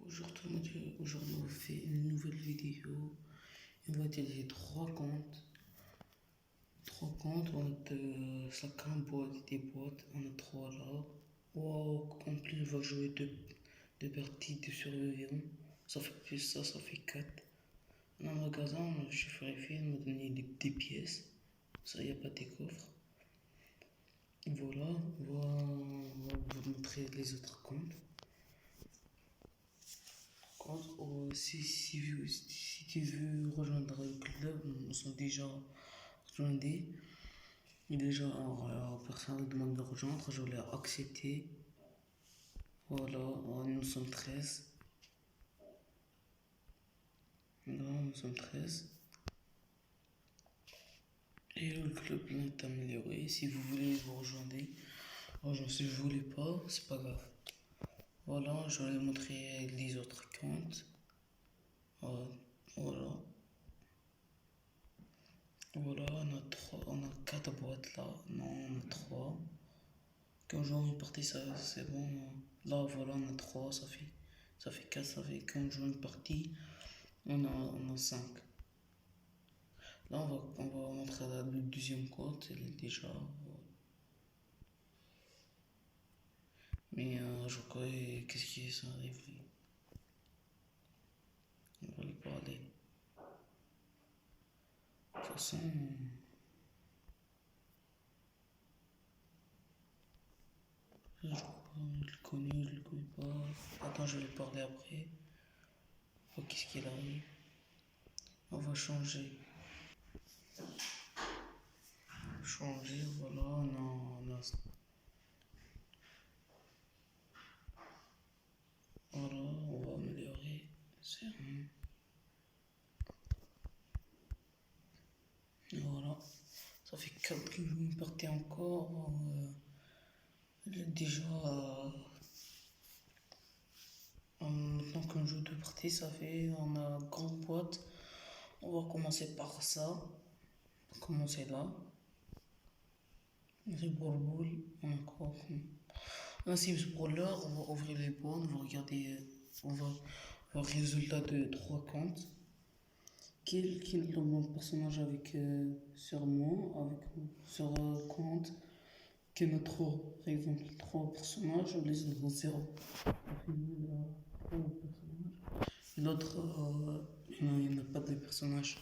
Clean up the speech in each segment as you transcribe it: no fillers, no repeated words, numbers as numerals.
Aujourd'hui, on fait une nouvelle vidéo. On va utiliser trois comptes, on a chacun boîte des boîtes, on a trois là. Wow, en plus, on va jouer deux parties de survivants. Ça fait plus ça fait quatre. Dans le magasin, je suis vérifié, il m'a donné des pièces. Ça, il n'y a pas des coffres. Voilà, on va vous montrer les autres comptes. Si tu veux rejoindre le club, nous sommes déjà rejoints. Déjà, personne ne demande de rejoindre, je l'ai accepté. Voilà, nous sommes 13. Là, nous sommes 13. Et le club est amélioré. Si vous voulez vous rejoindre, si vous voulez pas, c'est pas grave. Voilà, je vais vous montrer les autres comptes. Voilà. Voilà, on a quatre boîtes là. Non, on a trois. Quand je joue une partie, ça c'est bon. Là, voilà, on a trois, ça fait quatre, ça fait quand je joue une partie, on a cinq. Là, on va montrer le deuxième compte, elle est déjà. Mais je crois, qu'est-ce qui est arrivé? On va lui parler. De toute façon, je le connais pas. Attends, je vais lui parler après. Oh, qu'est-ce qu'il arrive? On va changer. Changer, voilà, voilà, on va améliorer. C'est rien. Voilà. Ça fait 4 que vous me partez encore. Déjà, maintenant qu'on joue deux parties, ça fait, on a grande boîte. On va commencer par ça. On va commencer là. C'est Brawlball. On a quoi? Un Sims Brawler. On va ouvrir les boîtes. On va regarder. On va voir le résultat de trois comptes. Quel est le bon personnage avec sur moi, sur compte que notre, par exemple, trois personnages, on les a zéro. L'autre, il n'y en a pas de personnages.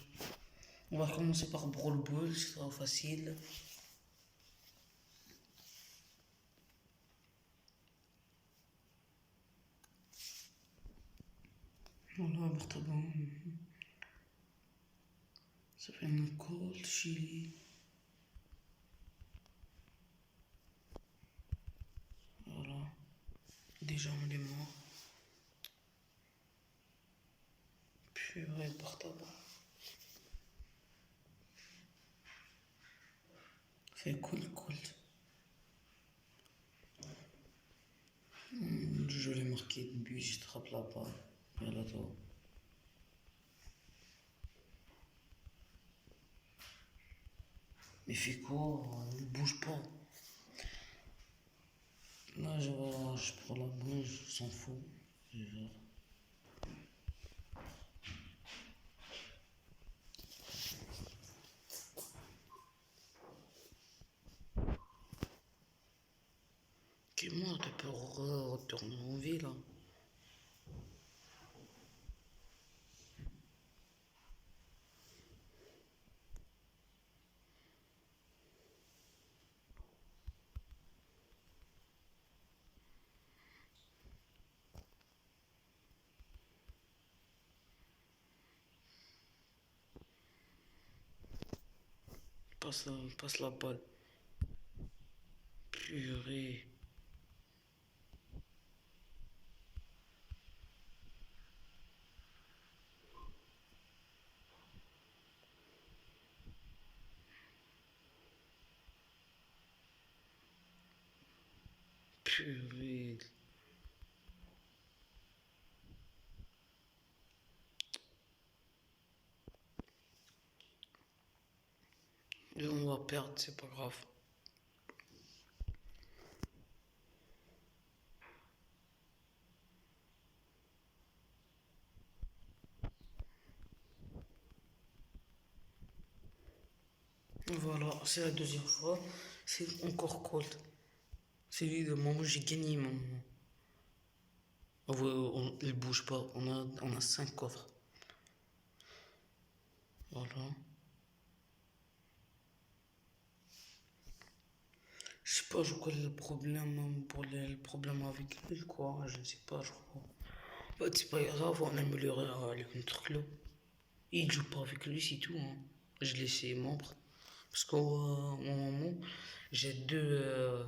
On va commencer par Brawl Ball, ce sera facile. Voilà, Bartaban. Ça fait un Cold Chili. Voilà. Déjà, on est mort. Purée, Bartaban. Fait cool. Je l'ai marqué de but, je trappe la balle. Voilà, toi. Mais fais quoi? Ne bouge pas. Là, je prends la balle, je s'en fous. Je vais. Moi, tu peux retourner en ville. Là. Passe la balle. Purée. Purée. Et on va perdre, c'est pas grave. Voilà, c'est la deuxième fois. C'est encore cold. C'est évidemment, moi j'ai gagné mon. Il bouge pas. On a 5 coffres. Voilà. Je sais pas, je crois le problème pour le problème avec lui, quoi. Je ne sais pas, je crois. Bah, c'est pas grave, on améliorera avec notre club. Il joue pas avec lui, c'est tout, hein. Je laisse ses membres. Parce qu'au moment, j'ai deux, euh,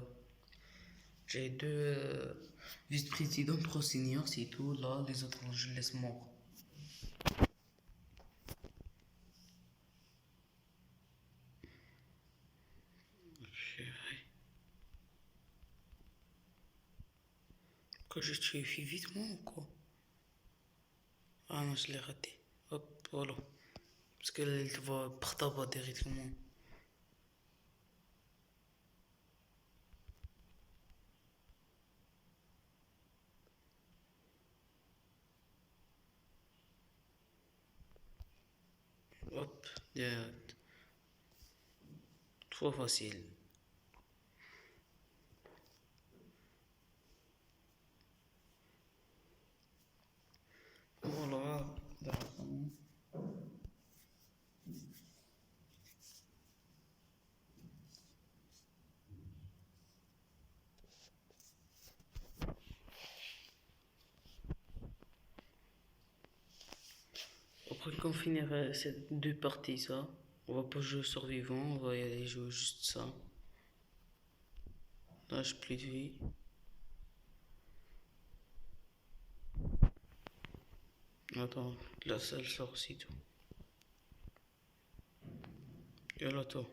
j'ai deux vice-présidents pro seniors, c'est tout. Là, les autres, je laisse membres. Que je tué vite, moi, ou quoi? Ah non, je l'ai raté. Hop, voilà. Parce qu'elle va partir directement. Hop, direct. Trop facile. Voilà, directement. Après qu'on finirait ces deux parties, ça, on va pas jouer survivant, on va y aller jouer juste ça. Là, j'ai plus de vie. Attends, la salle sort aussitôt. Et là, toi.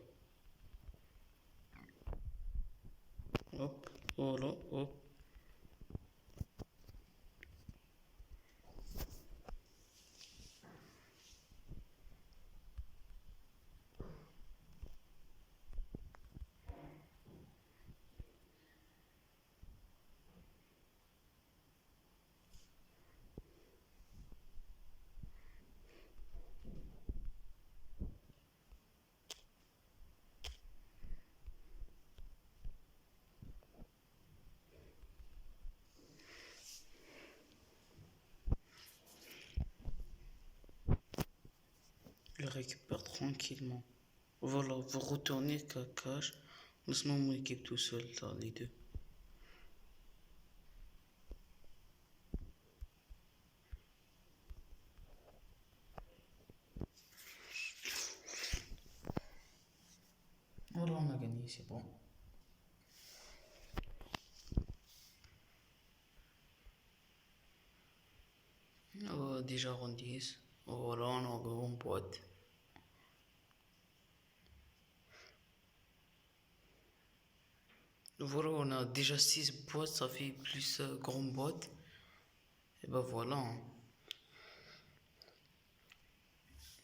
Hop, voilà, hop. Je le récupère tranquillement. Voilà, vous retournez cache. Laisse-moi mon équipe tout seul, là, les deux. Voilà, on a gagné, c'est bon. Déjà round 10. Voilà, on a une grande boîte. Voilà, on a déjà 6 boîtes, ça fait plus grande boîte. Et ben voilà, hein.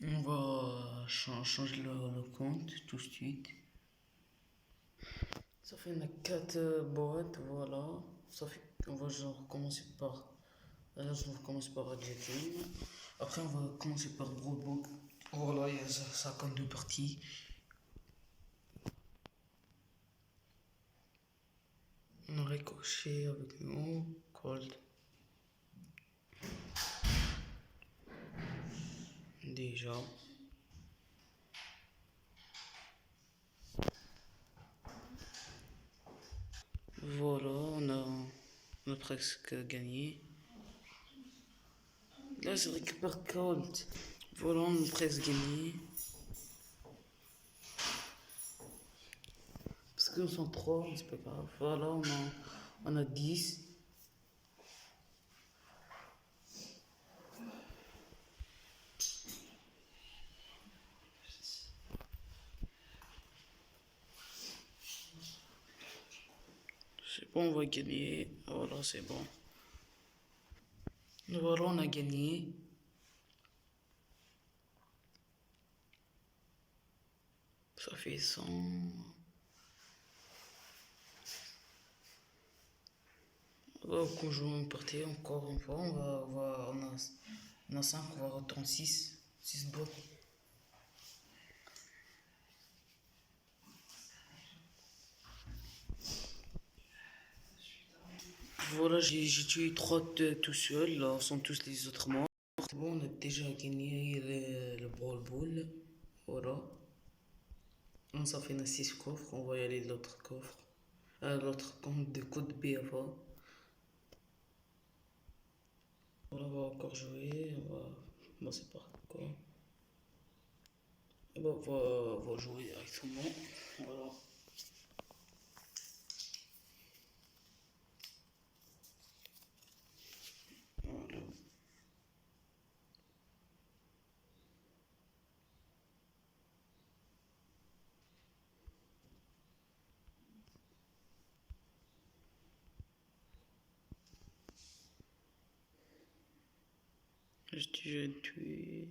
On va changer le compte tout de suite. Ça fait 4 boîtes, voilà. Ça fait, on va genre commencer par. Là, je vais commencer par Adjective. Après, on va commencer par Broadbook. Voilà, il y a 52 parties. On a ricochet avec nous, Cold. Déjà. Voilà, on a presque gagné. Là, je récupère Cold. Voilà, on a presque gagné. Parce qu'on sont 3, c'est pas grave. Voilà, on a 10. C'est bon, on va gagner. Voilà, c'est bon. Voilà, on a gagné. Ça fait 100. On va jouer une partie encore une fois. On a 5, on va retourner 6. 6 bots. Voilà, j'ai tué trois tout seul, là, sans tous les autres morts. C'est bon, on a déjà gagné le Brawl Ball. Voilà. On s'en fait 6 coffres, on va y aller de l'autre coffre. À l'autre compte de code BFA. Voilà, on va encore jouer. On va. Bon, c'est pas quoi. On va jouer directement. Voilà. Voilà. J'ai tué.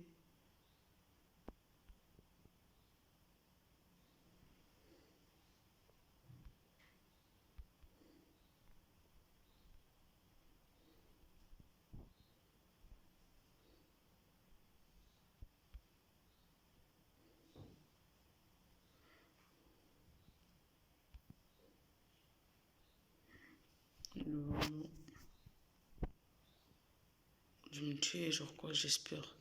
Je me tue, genre quoi, j'espère.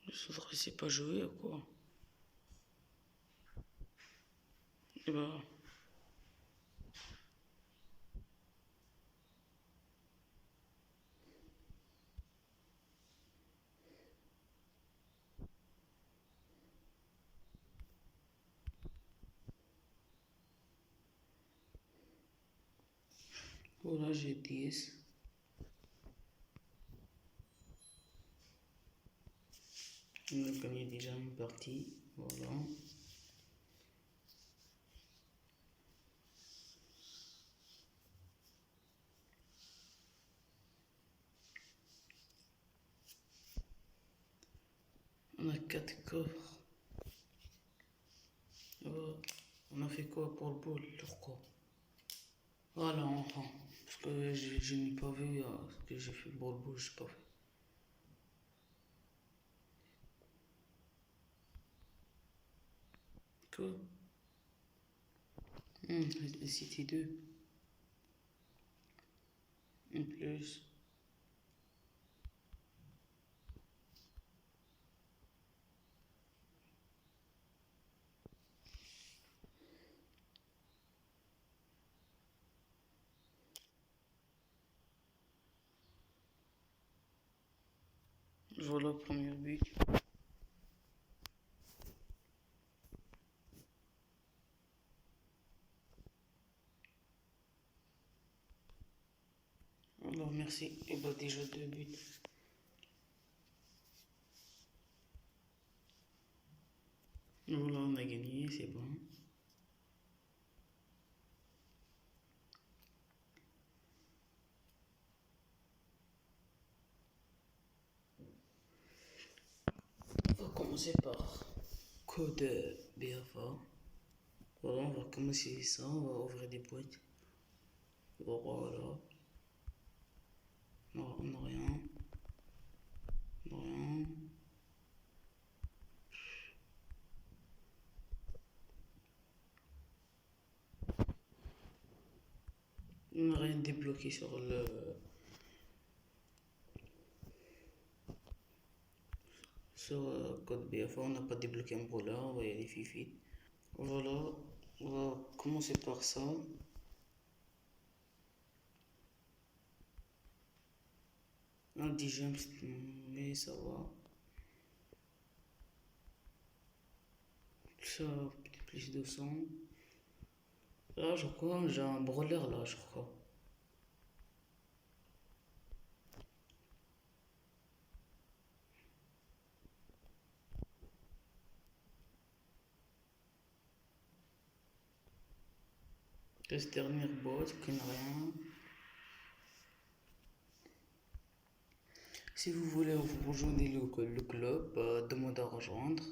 Les autres, ils savent pas jouer ou quoi. Et bah. Voilà, j'ai 10. On a gagné déjà une partie. Voilà. On a 4 coffres. Voilà. On a fait quoi pour le bol, quoi. Voilà, enfin. Parce que je n'ai pas vu ce que j'ai fait pour le bol, je n'ai pas fait. Quoi? C'était 2. En plus. Voilà, premier but. Alors, merci. Et bah, déjà 2 buts. Voilà, on a gagné, c'est bon. On va commencer par code BFA. Voilà, on va commencer ça, on va ouvrir des boîtes. Voilà. Non, on n'a rien. On n'a rien. On n'a rien débloqué sur le. Sur code BFA, on n'a pas débloqué un brawler, on va y aller fifi. Voilà, on va commencer par ça. Un 10 gems, mais ça va. Ça, peut-être plus de 100. Là, je crois, j'ai un brawler là, je crois. Reste dernière boîte, qui n'a rien. Si vous voulez vous rejoindre le club, demandez à rejoindre.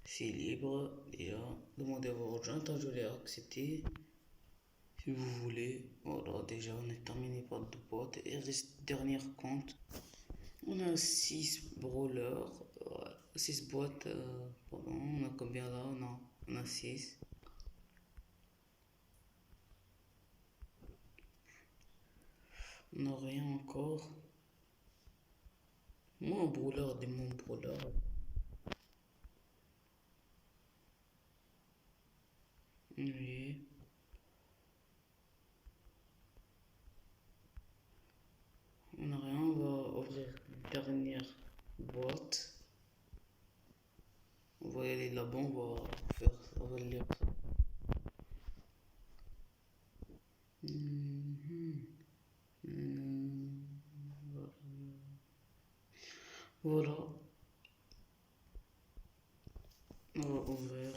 C'est libre, déjà. Demandez à vous rejoindre, je l'ai accepté. Si si vous voulez. Voilà, déjà on est terminé par deux boîtes. Et il reste dernière compte. On a 6 brawlers, 6 boîtes. Pardon, on a combien là? On a 6. On n'a rien encore. Moi, un brawler, des mon brawler. Oui. On n'a rien, on va ouvrir une dernière boîte. On va y aller là-bas, on va lire ça. Mhm. Voilà, on va ouvrir.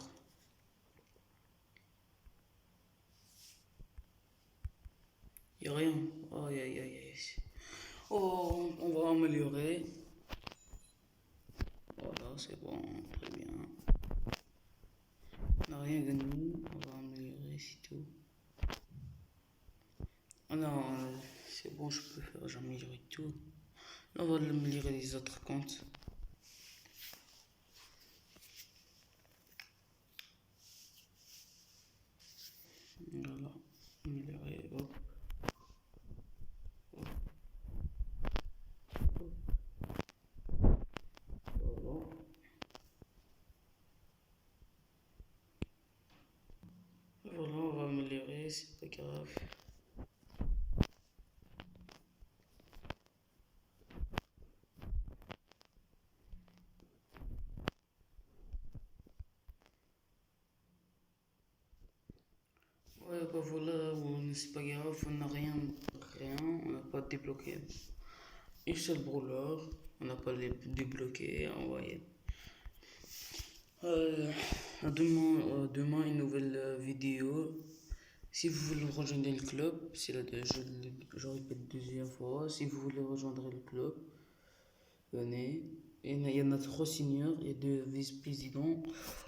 Y a rien. Aïe aïe aïe aïe. Oh, on va améliorer. Voilà, c'est bon, très bien. On n'a rien gagné, on va améliorer, c'est tout. Oh non, c'est bon, je peux faire, j'améliore tout. Là, on va améliorer les autres comptes. Voilà, améliorer, hop. Voilà. Voilà, on va améliorer, c'est pas grave. Ouais, bah voilà, c'est pas grave, on n'a rien, on n'a pas débloqué. Une seule brawler, on n'a pas débloqué, envoyé. Demain, une nouvelle vidéo. Si vous voulez rejoindre le club, je répète deuxième fois, si vous voulez rejoindre le club, venez. Il y en a trois seniors et deux vice-présidents.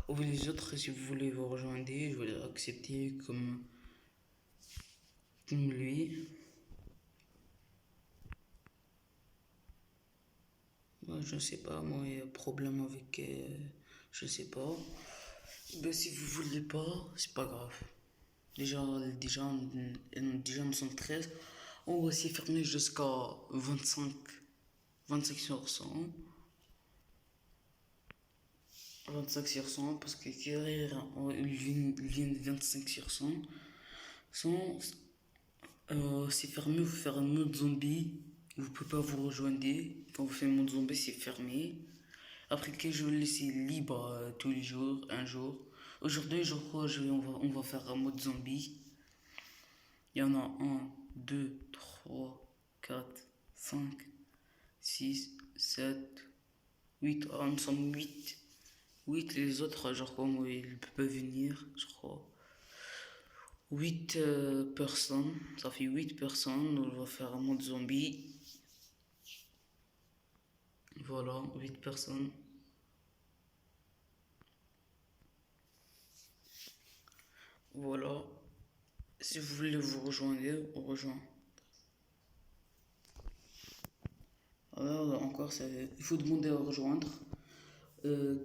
Ou les autres, si vous voulez vous rejoindre, je vais accepter comme lui. Moi, je sais pas, moi, il y a problème avec. Je sais pas. Ben, si vous voulez pas, c'est pas grave. Déjà, nous sommes 13. On va aussi fermer jusqu'à 25 sur 100. 25 sur 100 parce que il vient de 25 sur 100. C'est fermé, vous faire un mode zombie. Vous pouvez pas vous rejoindre. Quand vous faites un mode zombie, c'est fermé. Après que je vais le laisser libre tous les jours, un jour. Aujourd'hui, je crois on va faire un mode zombie. Il y en a 1, 2, 3, 4, 5, 6, 7, 8. Ah, nous sommes 8. 8, les autres, genre comme ils peuvent venir, je crois. 8 personnes, ça fait 8 personnes, on va faire un mode zombie. Voilà, 8 personnes. Voilà. Si vous voulez vous rejoindre, on rejoint. Alors encore, il faut demander à rejoindre.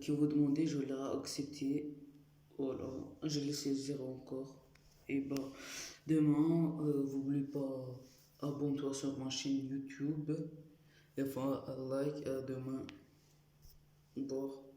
Qui vous demander, je l'ai accepté. Voilà, je laisse 0 encore. Et bah, demain, n'oublie pas, abonne-toi sur ma chaîne YouTube. Et enfin, like, à demain. Bon.